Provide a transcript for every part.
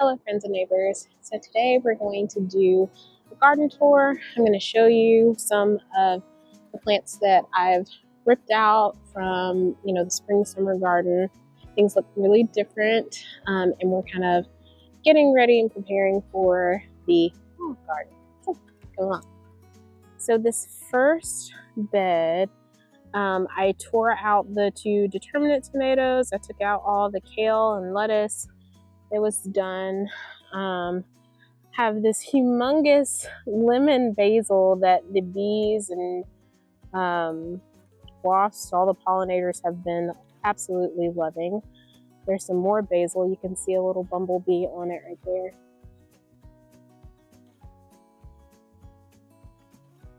Hello friends and neighbors. So today we're going to do a garden tour. I'm going to show you some of the plants that I've ripped out from, the spring summer garden. Things look really different, and we're kind of getting ready and preparing for the garden. So go on. So this first bed, I tore out the 2 determinate tomatoes. I took out all the kale and lettuce. It was done. Have this humongous lemon basil that the bees and wasps, all the pollinators, have been absolutely loving. There's some more basil. You can see a little bumblebee on it right there.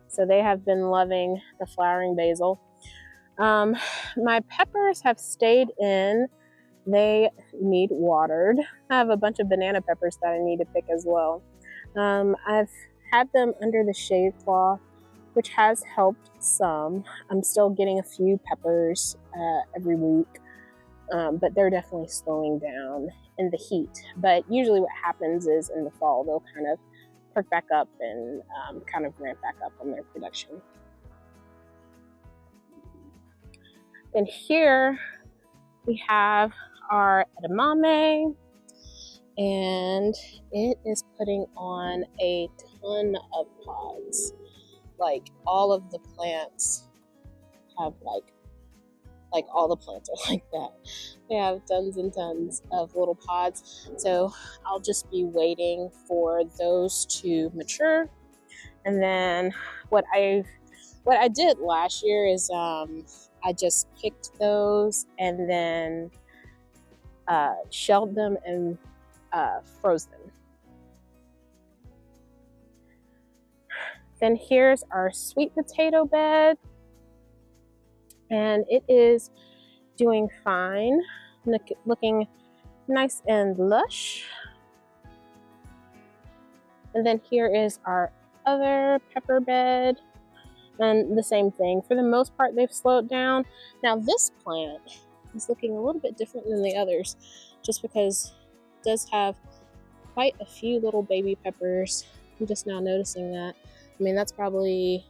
So they have been loving the flowering basil. My peppers have stayed in. They need watered. I have a bunch of banana peppers that I need to pick as well. I've had them under the shade cloth, which has helped some. I'm still getting a few peppers every week, but they're definitely slowing down in the heat. But usually what happens is in the fall, they'll kind of perk back up and kind of ramp back up on their production. And here we have our edamame, and it is putting on a ton of pods. Like all of the plants have like all the plants are like that. They have tons and tons of little pods. So I'll just be waiting for those to mature. And then what I did last year is I just picked those and then shelled them and froze them. Then here's our sweet potato bed, and it is doing fine, looking nice and lush. And then here is our other pepper bed, and the same thing. For the most part, they've slowed down. Now this plant is looking a little bit different than the others, just because it does have quite a few little baby peppers. I'm just now noticing that. I mean, that's probably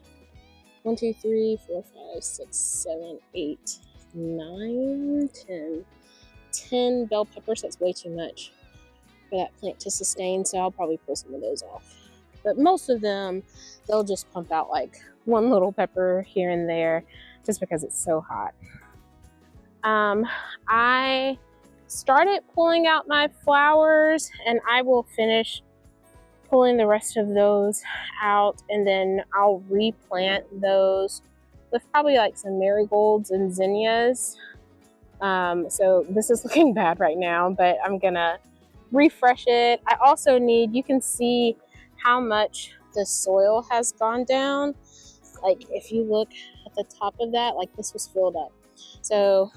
1, 2, 3, 4, 5, 6, 7, 8, 9, 10. 10 bell peppers. That's way too much for that plant to sustain, so I'll probably pull some of those off. But most of them, they'll just pump out like one little pepper here and there just because it's so hot. I started pulling out my flowers, and I will finish pulling the rest of those out, and then I'll replant those with probably like some marigolds and zinnias. So this is looking bad right now, but I'm gonna refresh it. I also need, you can see how much the soil has gone down. Like if you look at the top of that, like this was filled up. So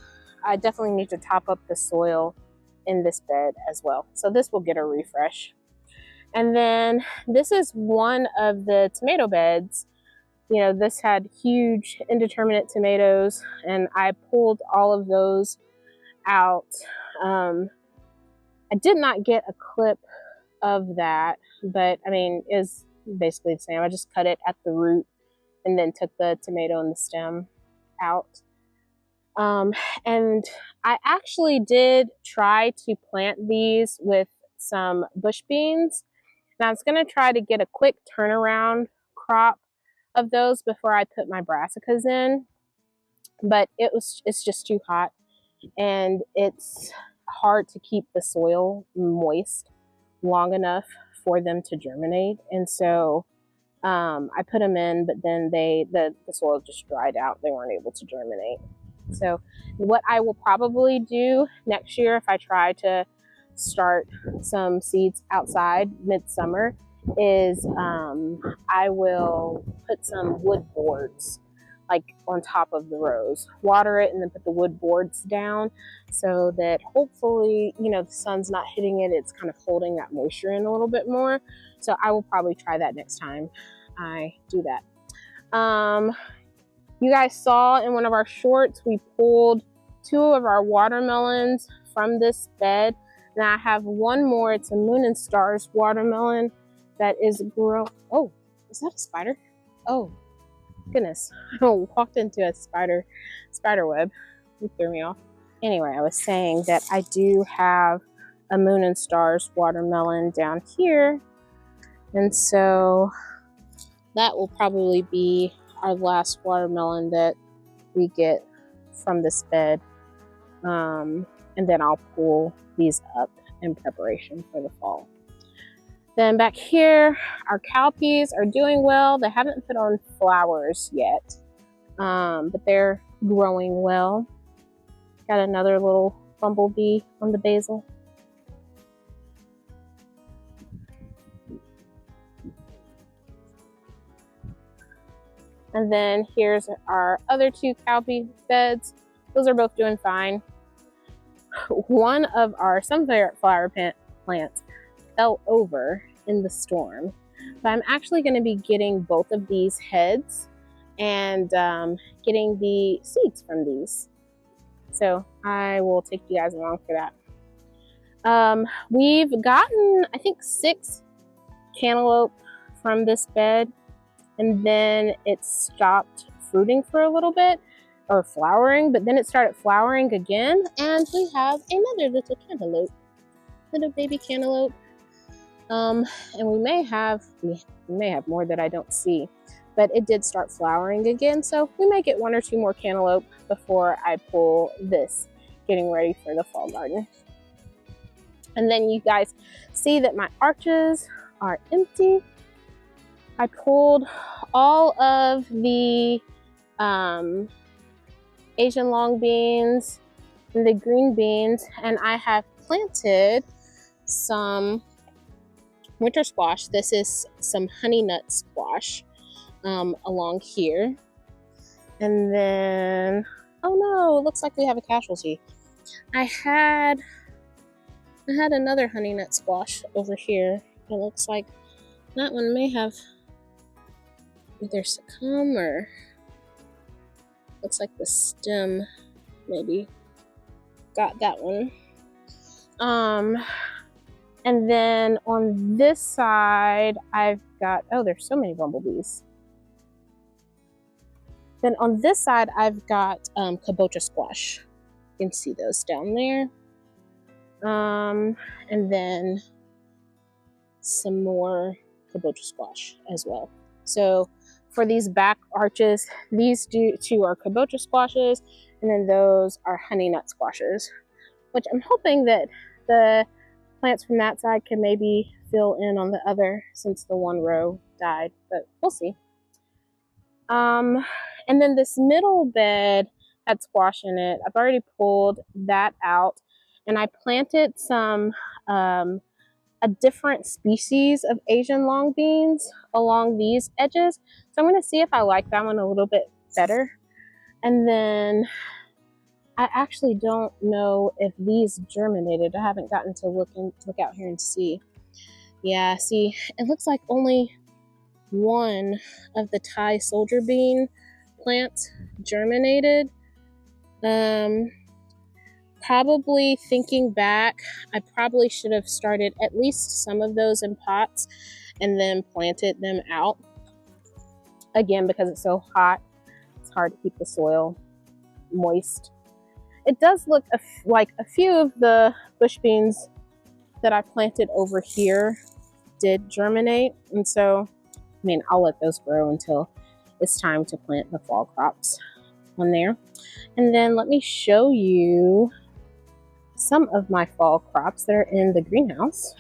I definitely need to top up the soil in this bed as well. So this will get a refresh. And then this is one of the tomato beds. This had huge indeterminate tomatoes, and I pulled all of those out. I did not get a clip of that, but I mean, it's basically the same. I just cut it at the root and then took the tomato and the stem out. And I actually did try to plant these with some bush beans. And I was going to try to get a quick turnaround crop of those before I put my brassicas in, but it's just too hot, and it's hard to keep the soil moist long enough for them to germinate. And so I put them in, but then the soil just dried out. They weren't able to germinate. So what I will probably do next year, if I try to start some seeds outside midsummer, is I will put some wood boards like on top of the rows, water it, and then put the wood boards down so that hopefully, the sun's not hitting it. It's kind of holding that moisture in a little bit more. So I will probably try that next time I do that. You guys saw in one of our shorts, we pulled 2 of our watermelons from this bed. Now I have one more. It's a Moon and Stars watermelon that is grown. Oh, is that a spider? Oh, goodness. I walked into a spider web. It threw me off. Anyway, I was saying that I do have a Moon and Stars watermelon down here. And so that will probably be our last watermelon that we get from this bed. And then I'll pull these up in preparation for the fall. Then back here, our cowpeas are doing well. They haven't put on flowers yet, but they're growing well. Got another little bumblebee on the basil. And then here's our other two cowpea beds. Those are both doing fine. One of our sunflower plants fell over in the storm, but I'm actually going to be getting both of these heads and getting the seeds from these. So I will take you guys along for that. We've gotten, I think, 6 cantaloupe from this bed, and then it stopped fruiting for a little bit, or flowering, but then it started flowering again, and we have another little cantaloupe, little baby cantaloupe. And we may have more that I don't see, but it did start flowering again, so we may get 1 or 2 more cantaloupe before I pull this, getting ready for the fall garden. And then you guys see that my arches are empty. I pulled all of the Asian long beans and the green beans, and I have planted some winter squash. This is some honey nut squash along here. And then, oh no, it looks like we have a casualty. I had another honey nut squash over here. It looks like that one may have either succumbed, or looks like the stem maybe got that one. And then on this side, I've got, oh, there's so many bumblebees. Then on this side, I've got kabocha squash. You can see those down there. And then some more kabocha squash as well. So for these back arches, these two are kabocha squashes, and then those are honey nut squashes, which I'm hoping that the plants from that side can maybe fill in on the other, since the one row died, but we'll see. And then this middle bed had squash in it. I've already pulled that out, and I planted some a different species of Asian long beans along these edges. So I'm going to see if I like that one a little bit better. And then I actually don't know if these germinated. I haven't gotten to look out here and see. Yeah, see, it looks like only one of the Thai soldier bean plants germinated. Probably thinking back, I probably should have started at least some of those in pots and then planted them out. Again, because it's so hot, it's hard to keep the soil moist. It does look like a few of the bush beans that I planted over here did germinate. And so, I mean, I'll let those grow until it's time to plant the fall crops on there. And then let me show you some of my fall crops that are in the greenhouse.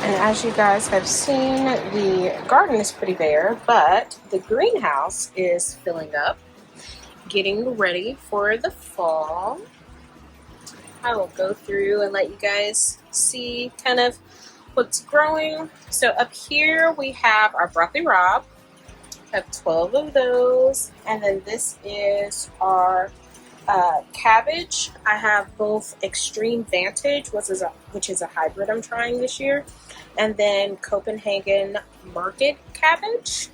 And as you guys have seen, the garden is pretty bare, but the greenhouse is filling up, getting ready for the fall. I will go through and let you guys see kind of what's growing. So up here we have our broccoli rabe. I have 12 of those. And then this is our cabbage. I have both Extreme Vantage, which is a hybrid I'm trying this year, and then Copenhagen Market cabbage.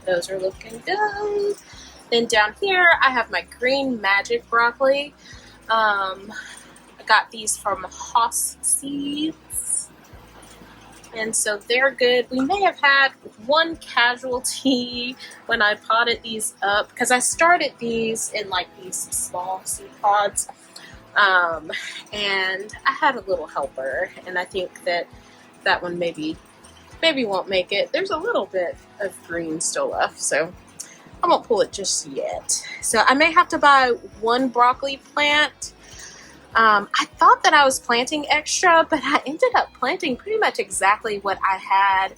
Those are looking good. Then down here, I have my Green Magic broccoli. I got these from Haas Seeds, and so they're good. We may have had one casualty when I potted these up, because I started these in like these small seed pods, and I had a little helper, and I think that one maybe won't make it. There's a little bit of green still left, so I won't pull it just yet. So I may have to buy one broccoli plant. I thought that I was planting extra, but I ended up planting pretty much exactly what I had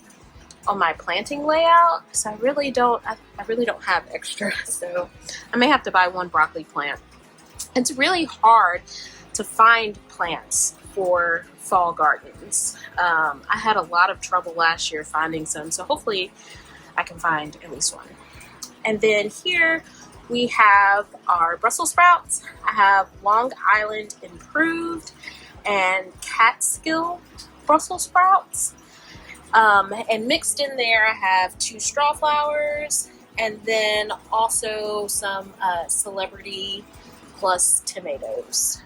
on my planting layout. So I really don't have extra. So I may have to buy one broccoli plant. It's really hard to find plants for fall gardens. I had a lot of trouble last year finding some, so hopefully I can find at least one. And then here we have our Brussels sprouts. I have Long Island Improved and Catskill Brussels sprouts. And mixed in there, I have 2 straw flowers, and then also some Celebrity Plus tomatoes.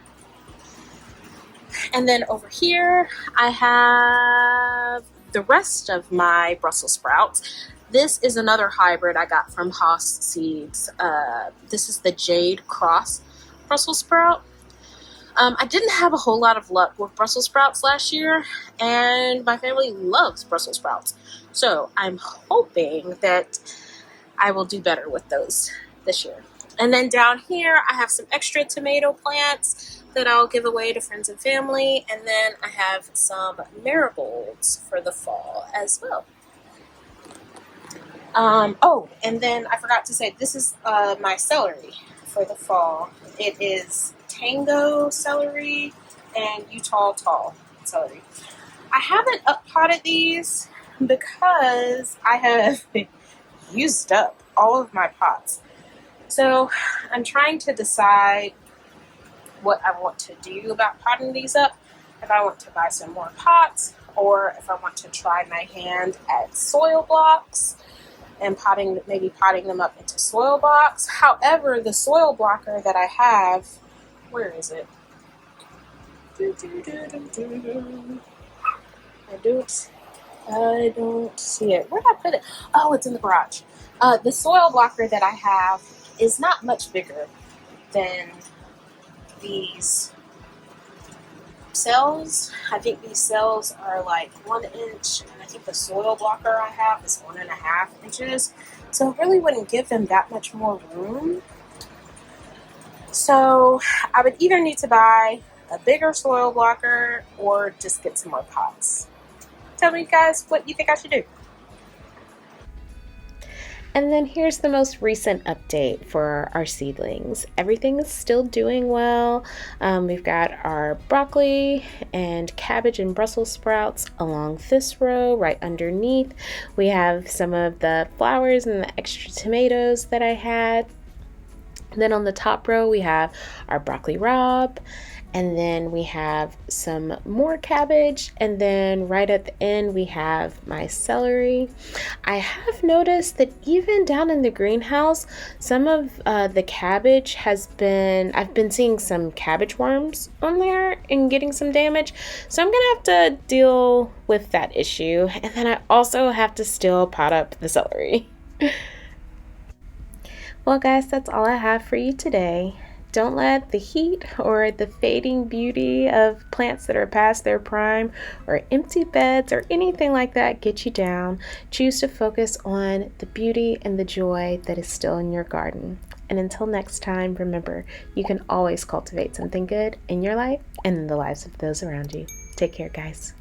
And then over here, I have the rest of my Brussels sprouts. This is another hybrid I got from Haas Seeds. This is the Jade Cross Brussels sprout. I didn't have a whole lot of luck with Brussels sprouts last year, and my family loves Brussels sprouts. So I'm hoping that I will do better with those this year. And then down here, I have some extra tomato plants that I'll give away to friends and family. And then I have some marigolds for the fall as well. Oh, and then I forgot to say, this is my celery for the fall. It is Tango celery and Utah tall celery. I haven't up-potted these because I have used up all of my pots. So I'm trying to decide what I want to do about potting these up. If I want to buy some more pots, or if I want to try my hand at soil blocks and maybe potting them up into soil blocks. However, the soil blocker that I have, where is it? I don't see it. Where did I put it? Oh, it's in the garage. The soil blocker that I have is not much bigger than these cells. I think these cells are like 1 inch, and I think the soil blocker I have is 1.5 inches. So it really wouldn't give them that much more room. So I would either need to buy a bigger soil blocker or just get some more pots. Tell me, guys, what you think I should do. And then here's the most recent update for our seedlings. Everything is still doing well. We've got our broccoli and cabbage and Brussels sprouts along this row right underneath. We have some of the flowers and the extra tomatoes that I had. Then on the top row, we have our broccoli rabe, and then we have some more cabbage, and then right at the end, we have my celery. I have noticed that even down in the greenhouse, some of the cabbage I've been seeing some cabbage worms on there and getting some damage. So I'm gonna have to deal with that issue. And then I also have to still pot up the celery. Well, guys, that's all I have for you today. Don't let the heat or the fading beauty of plants that are past their prime or empty beds or anything like that get you down. Choose to focus on the beauty and the joy that is still in your garden. And until next time, remember, you can always cultivate something good in your life and in the lives of those around you. Take care, guys.